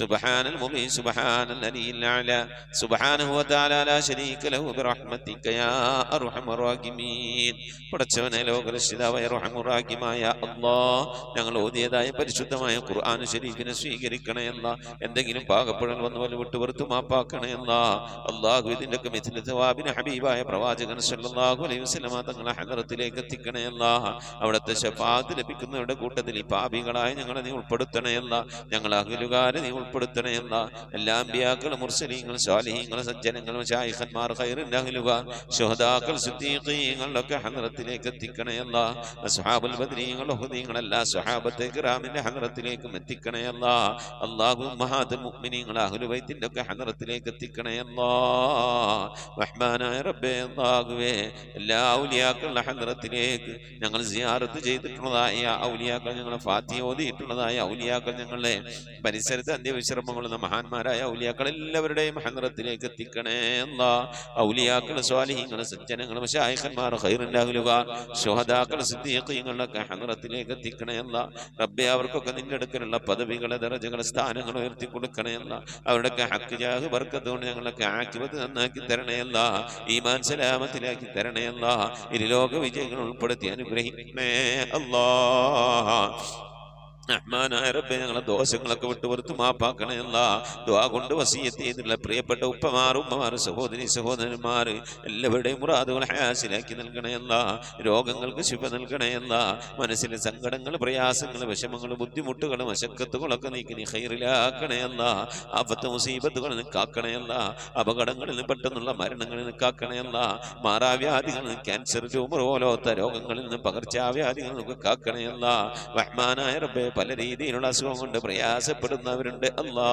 Speaker 3: سبحان المبين سبحان الذي الأعلى سبحانه وتعالى لا شريك له برحمتك يا അർഹമർ റഹീമീൻ. പടച്ചവനെ ലോകരക്ഷിതാവായ അർഹമർ റഹീമായ അല്ലാഹ്, ഞങ്ങൾ ഓതിയതായ പരിശുദ്ധമായ ഖുർആൻ ശരീഫിനെ സ്വീകരിക്കണേ അല്ലാഹ്. എന്തെങ്കിലും പാകപ്പെടൽ വന്നു പോലെ വിട്ടുപുറത്തു മാപ്പാക്കണേ അല്ലാഹ്. അല്ലാഹു ഇതിൻ്റെയൊക്കെ മിഥില സവാബിനെ ഹബീബായ പ്രവാചകൻ സല്ലല്ലാഹു അലൈഹി വസല്ലമ തങ്ങളെ ഹദറത്തിലേക്ക് എത്തിക്കണേ അല്ലാഹ്. അവിടുത്തെ ശഫാഅത്ത് ലഭിക്കുന്നവരുടെ കൂട്ടത്തിൽ ഈ പാപികളായ ഞങ്ങളെ നീ ഉൾപ്പെടുത്തണേ അല്ലാഹ്. ഞങ്ങൾ അഹ്ലുകാരെ നീ ഉൾപ്പെടുത്തണേ അല്ലാഹ്. എല്ലാ അമ്പിയാക്കളും മുർസലീങ്ങൾ സ്വാലിഹീങ്ങൾ സജ്ജനങ്ങൾ മശായിഖന്മാർ ഖൈറിൻ്റെ അഹ്ലുകാർ ശുഹദാക്കൾ സിദ്ദീഖീങ്ങളൊക്കെ ഹദ്റത്തിലേക്ക് എത്തിക്കണേ അല്ലാഹ്. അസ്ഹാബുൽ ബദ്രീങ്ങൾ ഉഹദീങ്ങൾ എല്ലാ സ്വഹാബത്തെ കിറാമിന്റെ ഹദ്റത്തിലേക്കും എത്തിക്കണേ അല്ലാഹ്. അല്ലാഹു ഉമ്മഹാത്തുൽ മുഅ്മിനീങ്ങൾ അഹ്ലു ബൈത്തിന്റെ ഒക്കെ ഹദ്റത്തിലേക്ക് എത്തിക്കണേ അല്ലാഹ്. റഹ്മാനായ റബ്ബേ അല്ലാഹുവേ, എല്ലാ ഔലിയാക്കളുടെ ഹദ്റത്തിലേക്ക് ഞങ്ങൾ സിയാറത്ത് ചെയ്തിട്ടുള്ളതായ ഔലിയാക്കൾ, ഞങ്ങളെ ഫാത്തിഹ ഓതിയിട്ടുള്ളതായ ഔലിയാക്കൾ, ഞങ്ങളുടെ പരിസരത്ത് അന്ത്യവിശ്രമങ്ങളുള്ള മഹാന്മാരായ ഔലിയാക്കൾ എല്ലാവരുടെയും ഹദ്റത്തിലേക്ക് എത്തിക്കണേ അല്ലാഹ്. ഔലിയാക്കൾ സ്വാലിഹീങ്ങൾ സജ്ജനങ്ങൾ മശായിഖന്മാർ ഖൈറിൻ്റെ അഹ്ലുകാർ ശുഹദാക്കൾ സിദ്ദീഖീങ്ങളൊക്കെ ഹദ്റത്തിലേക്ക് എത്തിക്കണേ അല്ലാഹ്. റബ്ബേ, അവർക്കൊക്കെ നിന്റെ അടുക്കലുള്ള പദവികളെ ദറജകളെ സ്ഥാനങ്ങൾ ഉയർത്തി കൊടുക്കണേ അല്ലാഹ്. അവരുടെയൊക്കെ ഹക്ക് ജാഹ് ബർക്കത്ത് കൊണ്ട് ഞങ്ങളൊക്കെ ആഖിബത്ത് നന്നാക്കി തരണേ അല്ലാഹ്. ഈമാൻ സലാമത്തിലാക്കി തരണേ അല്ലാഹ്. ഇരുലോക വിജയങ്ങൾ ഉൾപ്പെടുത്തി അനുഗ്രഹിക്കണേ അല്ലാഹ്. റഹ്മാനായ റബ്ബേ, ഞങ്ങളെ ദോഷങ്ങളൊക്കെ വിട്ടുപുറത്ത് മാപ്പാക്കണേ അല്ലാഹ്. ദുആ കൊണ്ട് വസിയത്ത് ചെയ്തിട്ടുള്ള പ്രിയപ്പെട്ട ഉപ്പമാർ ഉമ്മമാർ സഹോദരി സഹോദരന്മാർ എല്ലാവരുടെയും മുറാദുകൾ ഹാസിലാക്കി നൽകണേ അല്ലാഹ്. രോഗങ്ങൾക്ക് ശിഫ നൽകണേ അല്ലാഹ്. മനസ്സിലെ സങ്കടങ്ങൾ പ്രയാസങ്ങൾ വിഷമങ്ങൾ ബുദ്ധിമുട്ടുകൾ മശക്കത്തുകളൊക്കെ നീക്കി നീ ഖൈറിലാക്കണേ അല്ലാഹ്. ആഫത്ത് മുസീബത്തുകളിൽ നിന്ന് കാക്കണേ അല്ലാഹ്. അപകടങ്ങളിൽ നിന്ന് പെട്ടെന്നുള്ള മരണങ്ങളിൽ നിന്ന് കാക്കണേ അല്ലാഹ്. മാറാവ്യാധികളിൽ നിന്ന് ക്യാൻസർ ട്യൂമർ പോലത്തെ രോഗങ്ങളിൽ നിന്ന് പകർച്ചാവ്യാധികളിൽ നിന്നൊക്കെ കാക്കണേ അല്ലാഹ്. റഹ്മാനായ റബ്ബേ, പല രീതിയിലുള്ള അസുഖം കൊണ്ട് പ്രയാസപ്പെടുന്നവരുണ്ട്. അല്ലാ,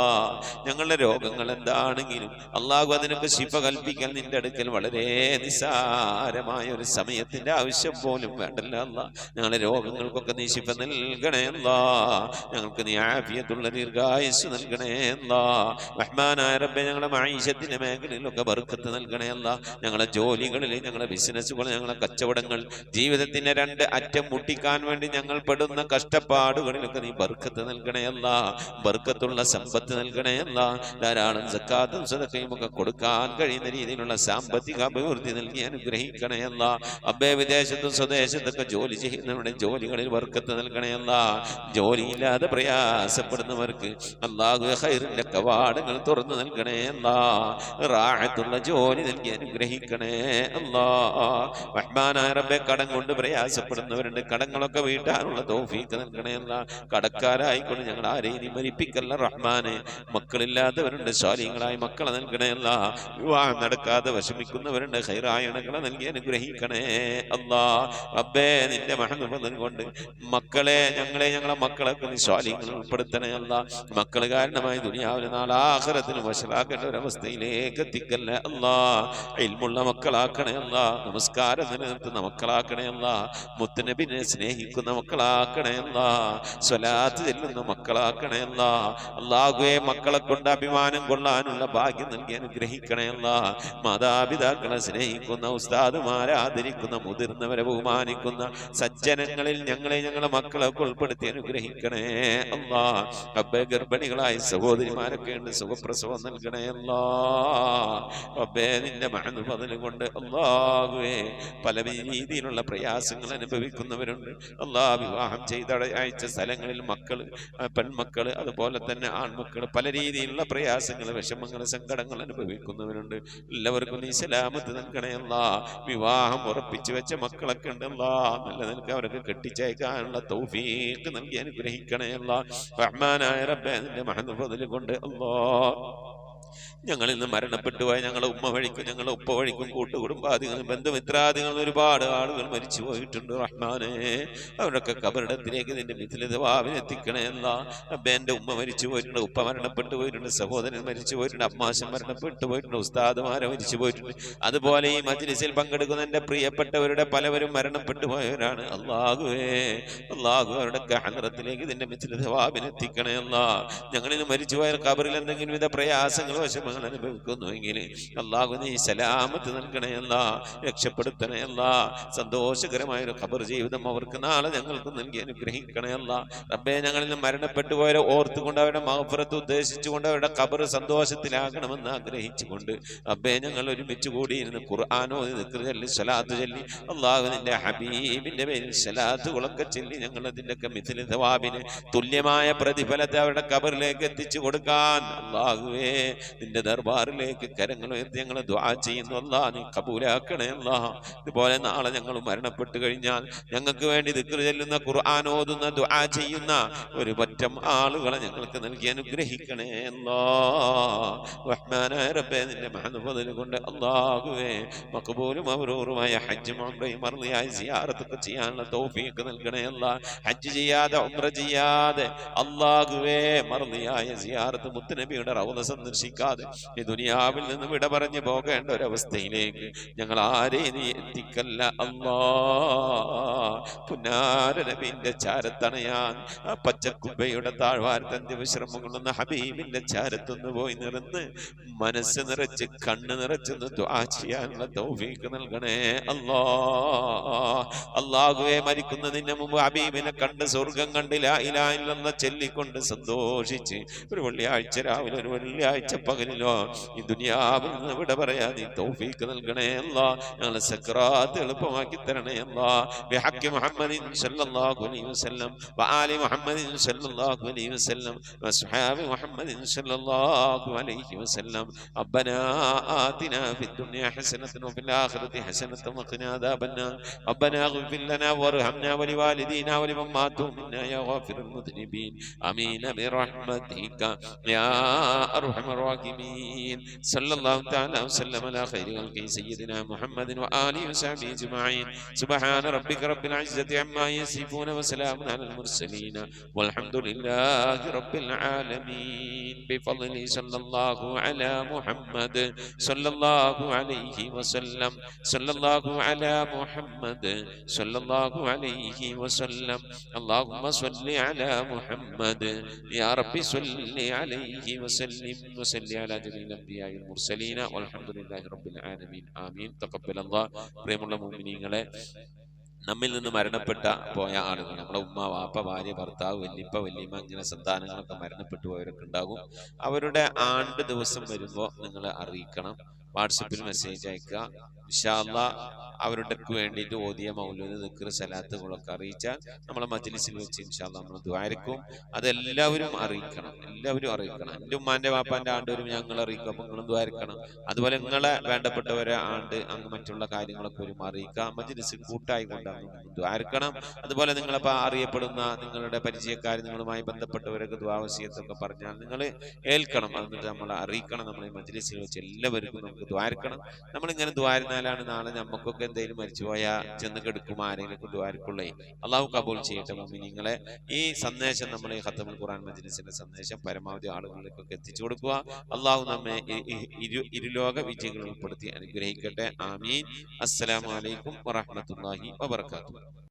Speaker 3: ഞങ്ങളുടെ രോഗങ്ങൾ എന്താണെങ്കിലും അള്ളാഹു അതിനൊക്കെ ശിഫ കൽപ്പിക്കാൻ നിന്റെ അടുക്കൽ വളരെ നിസ്സാരമായ ഒരു സമയത്തിന്റെ ആവശ്യം പോലും വേണ്ടല്ല. അല്ലാ, ഞങ്ങളുടെ രോഗങ്ങൾക്കൊക്കെ നീ ശിഫ നൽകണേ. അല്ലാ, ഞങ്ങൾക്ക് നീ ആഫിയത്തുള്ള ദീർഘായുസ് നൽകണേ. അല്ലാ, റഹ്മാനായ റബ്ബേ, ഞങ്ങളുടെ മഈശത്തിന്റെ മേഖലയിലൊക്കെ ബർക്കത്ത് നൽകണേ. അല്ലാ, ഞങ്ങളുടെ ജോലികളിൽ, ഞങ്ങളുടെ ബിസിനസ്സുകൾ, ഞങ്ങളുടെ കച്ചവടങ്ങൾ, ജീവിതത്തിന്റെ രണ്ട് അറ്റം മുട്ടിക്കാൻ വേണ്ടി ഞങ്ങൾ പെടുന്ന കഷ്ടപ്പാടുകളിലൊക്കെ നീ ബർക്കത്ത് നൽകണേ. അല്ലാ, ബർക്കത്തുള്ള സമ്പത്ത് നൽകണേ. അല്ലാ, ധാരാളം സക്കാത്തും സദഖയും ഒക്കെ കൊടുക്കാൻ കഴിയുന്ന രീതിയിലുള്ള സാമ്പത്തിക അഭിവൃദ്ധി നൽകി അനുഗ്രഹിക്കണേ. അല്ലാ, അബ്ബേ, വിദേശത്തും സ്വദേശത്തൊക്കെ ജോലി ചെയ്യുന്നവരുടെ ജോലികളിൽ ബർക്കത്ത് നൽകണേ. അല്ലാ, ജോലിയില്ലാതെ പ്രയാസപ്പെടുന്നവർക്ക് അല്ലാഹു ഖൈറിന്റെ കവാടങ്ങൾ തുറന്നു നൽകണേ. അല്ലാ, റാഹത്തുള്ള ജോലി നൽകി അനുഗ്രഹിക്കണേ. അല്ലാ, റഹ്മാനായ റബ്ബേ, കടം കൊണ്ട് പ്രയാസപ്പെടുന്നവരുണ്ട്, കടങ്ങളൊക്കെ വീട്ടാനുള്ള തൗഫീഖ് നൽകണേ. അല്ലാ, കടക്കാരായിക്കൊണ്ട് ഞങ്ങൾ ആരെയും നീ മരിപ്പിക്കല്ല റഹ്മാനെ. മക്കളില്ലാത്തവരുണ്ട്, സ്വാലിഹീങ്ങളായ മക്കളെ നൽകണേ. അല്ലാ, വിവാഹം നടക്കാതെ വിഷമിക്കുന്നവരുണ്ട്, ഖൈറായ ഇണകളെ നൽകി അനുഗ്രഹിക്കണേ. അല്ലാ റബ്ബേ, നിന്റെ മഹത്വം കൊണ്ട് മക്കളെ, ഞങ്ങളെ മക്കളൊക്കെ നീ സ്വാലിഹീങ്ങളിൽ ഉൾപ്പെടുത്തണേ. അല്ലാ, മക്കൾ കാരണമായി ദുനിയാവിലെ നാളെ ആഖിറത്തിന് വശലാക്കേണ്ട ഒരവസ്ഥയിലേക്ക് എത്തിക്കല്ലേ. അല്ലാ, ഇൽമുള്ള മക്കളാക്കണേ. അല്ലാ, നമസ്കാരം നിലനിർത്തുന്ന മക്കളാക്കണേ. അല്ലാ, മുത്തുനബിനെ സ്നേഹിക്കുന്ന മക്കളാക്കണേ. അല്ലാ, സ്വലാത്ത് ചെല്ലുന്ന മക്കളാക്കണേ. അല്ലാ, അല്ലാഹുവേ, മക്കളെ കൊണ്ട് അഭിമാനം കൊള്ളാനുള്ള ഭാഗ്യം നൽകി അനുഗ്രഹിക്കണേ. അല്ലാ, മാതാപിതാക്കളെ സ്നേഹിക്കുന്ന, ഉസ്താദുമാരെ ആദരിക്കുന്ന, മുതിർന്നവരെ ബഹുമാനിക്കുന്ന സജ്ജനങ്ങളിൽ ഞങ്ങളുടെ മക്കളൊക്കെ ഉൾപ്പെടുത്തി അനുഗ്രഹിക്കണേ. അല്ലാ റബ്ബേ, ഗർഭിണികളായ സഹോദരിമാരൊക്കെ ഉണ്ട്, സുഖപ്രസവം നൽകണേ. അല്ലാ റബ്ബേ, നിന്റെ മഹത്വം കൊണ്ട് അല്ലാഹുവേ, പല രീതിയിലുള്ള പ്രയാസങ്ങൾ അനുഭവിക്കുന്നവരുണ്ട്. അല്ലാ, വിവാഹം ചെയ്ത അയച്ച സ്ഥലങ്ങളിൽ മക്കള്, പെൺമക്കള്, അതുപോലെ തന്നെ ആൺമക്കള്, പല രീതിയിലുള്ള പ്രയാസങ്ങൾ, വിഷമങ്ങൾ, സങ്കടങ്ങൾ അനുഭവിക്കുന്നവരുണ്ട്. എല്ലാവർക്കും നീ സലാമത്ത് നൽകണേ. അല്ലാ, വിവാഹം ഉറപ്പിച്ചു വെച്ച മക്കളൊക്കെ ഉണ്ട്. അല്ലാ, നല്ല നിനക്ക് അവർക്ക് കെട്ടിച്ചയക്കാനുള്ള തൗഫീഖ് നൽകി അനുഗ്രഹിക്കണേ. അല്ലാ, റഹ്മാനായ റബ്ബേ, നിന്റെ മഹത്വം കൊണ്ട് അല്ലാ, ഞങ്ങളിൽ നിന്ന് മരണപ്പെട്ടു പോയ ഞങ്ങളെ ഉമ്മ വഴിക്കും ഞങ്ങളെ ഉപ്പ വഴിക്കും കൂട്ടുകുടുംബാദികളും ബന്ധുമിത്രാദികളും ഒരുപാട് ആളുകൾ മരിച്ചു പോയിട്ടുണ്ട്. റഹ്മാനെ, അവരൊക്കെ കബറിടത്തിലേക്ക് നിന്റെ മിഥിലിതവാവിനെത്തിക്കണേ. അല്ലാ റബ്ബേ, എൻ്റെ ഉമ്മ മരിച്ചു പോയിട്ടുണ്ട്, ഉപ്പ മരണപ്പെട്ടു പോയിട്ടുണ്ട്, സഹോദരൻ മരിച്ചു പോയിട്ടുണ്ട്, അമ്മാശൻ മരണപ്പെട്ടു പോയിട്ടുണ്ട്, ഉസ്താദുമാരെ മരിച്ചു പോയിട്ടുണ്ട്. അതുപോലെ ഈ മജ്ലിസിൽ പങ്കെടുക്കുന്ന എൻ്റെ പ്രിയപ്പെട്ടവരുടെ പലവരും മരണപ്പെട്ടു പോയവരാണ്. അല്ലാഹുവേ, അല്ലാഹു അവരുടെ ഹദ്റത്തിലേക്ക് നിന്റെ മിഥിലിതവാവിനെത്തിക്കണേ. അല്ലാ, ഞങ്ങളിൽ മരിച്ചു പോയ കബറിൽ എന്തെങ്കിലും വിധ പ്രയാസങ്ങൾ വശം അനുഭവിക്കുന്നുവെങ്കിൽ അല്ലാഹു നീ സലാമത്ത് നൽകണേ. അല്ലാ, രക്ഷപ്പെടുത്തണേ. അല്ലാ, സന്തോഷകരമായ ഒരു ഖബർ ജീവിതം അവർക്ക് നാളെ ഞങ്ങൾക്ക് നൽകി അനുഗ്രഹിക്കണേ. അല്ലാ റബ്ബേ, ഞങ്ങളിൽ നിന്ന് മരണപ്പെട്ടു പോയവരെ ഓർത്തുകൊണ്ട് അവരുടെ മഗ്ഫിറത്ത് ഉദ്ദേശിച്ചുകൊണ്ട് അവരുടെ ഖബർ സന്തോഷത്തിലാകണമെന്ന് ആഗ്രഹിച്ചുകൊണ്ട് റബ്ബേ, ഞങ്ങൾ ഒരുമിച്ച് കൂടിയിരുന്ന് ഖുർആനോ ദിക്ർ ചൊല്ലി സ്വലാത്ത് ചൊല്ലി അല്ലാഹു നിന്റെ ഹബീബിന്റെ പേരിൽ സ്വലാത്തുകളൊക്കെ ചൊല്ലി ഞങ്ങൾ അതിൻ്റെയൊക്കെ മിഥിൽ സവാബിന് തുല്യമായ പ്രതിഫലത്തെ അവരുടെ ഖബറിലേക്ക് എത്തിച്ചു കൊടുക്കാൻ അല്ലാഹുവേ, നിന്റെ ദർബാറിലേക്ക് കരങ്ങൾ ഉയർത്തി ഞങ്ങൾ ദുആ ചെയ്യുന്നു. അല്ലാ, നീ കബൂലാക്കണേ. അല്ലാ, ഇതുപോലെ നാളെ ഞങ്ങൾ മരണപ്പെട്ടു കഴിഞ്ഞാൽ ഞങ്ങൾക്ക് വേണ്ടി ദിക്ർ ചൊല്ലുന്ന, ഖുർആൻ ഓതുന്ന, ദുആ ചെയ്യുന്ന ഒരു പറ്റം ആളുകളെ ഞങ്ങൾക്ക് നൽകി അനുഗ്രഹിക്കണേ. അല്ലാ റഹ്മാനായ റബ്ബേ, നിന്റെ മഹത്വം കൊണ്ട് അല്ലാഹുവേ, മഖബൂലും മബ്റൂറുമായ ഹജ്ജും ഉംറയും മർളിയായ സിയാറത്തൊക്കെ ചെയ്യാനുള്ള തൗഫീഖ് നൽകണേ. അല്ലാ, ഹജ്ജ് ചെയ്യാതെ ഉംറ ചെയ്യാതെ അല്ലാഹുവേ, മർളിയായ സിയാറത്ത് മുത്തുനബിയുടെ റൗള സന്ദർശിക്കാതെ ഈ ദുനിയാവിൽ നിന്ന് വിട പറഞ്ഞു പോകേണ്ട ഒരവസ്ഥയിലേക്ക് ഞങ്ങൾ ആരെയും നീ എത്തിക്കല്ല. അല്ലാ, പുന്നാര നബിന്റെ ചാരത്തണയാൻ ആ പച്ചക്കുബയുടെ താഴ്വാരത്തന്റെ വിശ്രമം കൊള്ളുന്ന ഹബീബിന്റെ ചാരത്തൊന്ന് പോയി നിറന്ന് മനസ്സ് നിറച്ച് കണ്ണ് നിറച്ചൊന്ന് ദുആ ചെയ്യാനുള്ള തൗഫീഖ് നൽകണേ. അല്ലാ, അല്ലാഹുവേ, മരിക്കുന്നതിന് മുമ്പ് ഹബീബിനെ കണ്ട് സ്വർഗം കണ്ട് ലാ ഇലാഹ ഇല്ലല്ലാഹ് ചൊല്ലിക്കൊണ്ട് സന്തോഷിച്ച് ഒരു വെള്ളിയാഴ്ച രാവിലെ, ഒരു വെള്ളിയാഴ്ച പകലിലോ ഈ ദുനിയാവിൽ നിന്ന് വിട പറയാ നീ തൗഫീഖ് നൽകണേ. അല്ലാ, ഞങ്ങളെ സക്രാത്ത് എളുപ്പമാക്കി തരണേ. അല്ലാ, ബിഹഖി മുഹമ്മദിൻ സല്ലല്ലാഹു അലൈഹി വസല്ലം വആലി മുഹമ്മദിൻ സല്ലല്ലാഹു അലൈഹി വസല്ലം വസ്ഹാബി മുഹമ്മദിൻ സല്ലല്ലാഹു അലൈഹി വസല്ലം. റബ്ബനാ ആതിനാ ഫിദ്ദുനിയ ഹസനതൻ വഫിൽ ആഖിറതി ഹസനതൻ വഖിനാ അദാബന്നാർ. റബ്ബനാ ഇഗ്ഫിർ ലനാ വർഹംനാ വലിവാലിദീനാ വലിമൻ മാതു മിന്നാ യാ ഗാഫിറുൽ മുദ്നിബീൻ. ആമീൻ ബിറഹ്മതിക യാ അർഹമർ الراحمين صلى الله تعالى وسلم على خير خلقه سيدنا محمد وآله وصحبه أجمعين سبحان ربك رب العزة عما يصفون وسلام على المرسلين والحمد لله رب العالمين بفضله صلى الله على محمد صلى الله عليه وسلم صلى الله على محمد صلى الله عليه وسلم اللهم صل على محمد يا رب صل عليه وسلم وصل على جميع الأنبياء والمرسلين والحمد لله رب العالمين آمين تقبل الله പ്രിയമുള്ള മുഅ്മിനീങ്ങളെ നമ്മിൽ നിന്ന് മരണപ്പെട്ട പോയ ആളുകൾ നമ്മുടെ ഉമ്മ വാപ്പ ഭാര്യ ഭർത്താവ് വല്യപ്പ വല്യമ്മ ഇങ്ങനെ സന്താനങ്ങളൊക്കെ മരണപ്പെട്ടു പോയവരൊക്കെ ഉണ്ടാകും അവരുടെ ആണ്ട് ദിവസം വരുമ്പോൾ നിങ്ങൾ അറിയിക്കണം വാട്സപ്പിൽ മെസ്സേജ് അയക്കുക ഇൻഷാ അല്ലാഹ് അവരുടെ വേണ്ടിയിട്ട് ഓതിയ മൗലൂദ് ദിക്ർ സലാത്തുകളൊക്കെ അറിയിച്ചാൽ നമ്മളെ മജ്ലിസിൽ വെച്ച് ഇൻഷാ അല്ലാഹ് നമ്മൾ ദുആരിക്കും അതെല്ലാവരും അറിയിക്കണം എൻ്റെ ഉമ്മാന്റെ വാപ്പാന്റെ ആണ്ട് വരും ഞങ്ങൾ അറിയിക്കും അപ്പൊ നിങ്ങളും ദുആരിക്കണം അതുപോലെ നിങ്ങളെ വേണ്ടപ്പെട്ടവരെ ആണ്ട് അങ്ങ് മറ്റുള്ള കാര്യങ്ങളൊക്കെ വരും അറിയിക്കുക മജ്ലിസിൽ കൂട്ടായി കൊണ്ടാണ് ദുആരിക്കണം അതുപോലെ നിങ്ങളിപ്പോൾ അറിയപ്പെടുന്ന നിങ്ങളുടെ പരിചയക്കാർ നിങ്ങളുമായി ബന്ധപ്പെട്ടവരൊക്കെ ദുആ വസിയത്തൊക്കെ പറഞ്ഞാൽ നിങ്ങൾ ഏൽക്കണം എന്നിട്ട് നമ്മളെ അറിയിക്കണം നമ്മളെ മജ്ലിസിൽ വെച്ച് എല്ലാവർക്കും നമുക്ക് ദുആരിക്കണം നമ്മളിങ്ങനെ ദുആരിനാലാണ് നാളെ നമുക്കൊക്കെ എന്തെങ്കിലും മരിച്ചുപോയാൽ ചെന്ന് കെടുക്കുമ്പോൾ ആരെങ്കിലും ദുആരിക്കുള്ളേ അള്ളാഹു കബൂൽ ചെയ്യട്ടെ മുഅ്മിനീങ്ങളെ ഈ സന്ദേശം നമ്മൾ ഈ ഖത്തമുൽ ഖുർആൻ മജ്ലിസിന്റെ സന്ദേശം പരമാവധി ആളുകളിലേക്കൊക്കെ എത്തിച്ചു കൊടുക്കുക അള്ളാഹു നമ്മെ ഇരുലോക വിജയങ്ങൾ ഉൾപ്പെടുത്തി അനുഗ്രഹിക്കട്ടെ ആമീൻ അസ്സലാമു അലൈക്കും വറഹ്മത്തുള്ളാഹി വബറകാതുഹു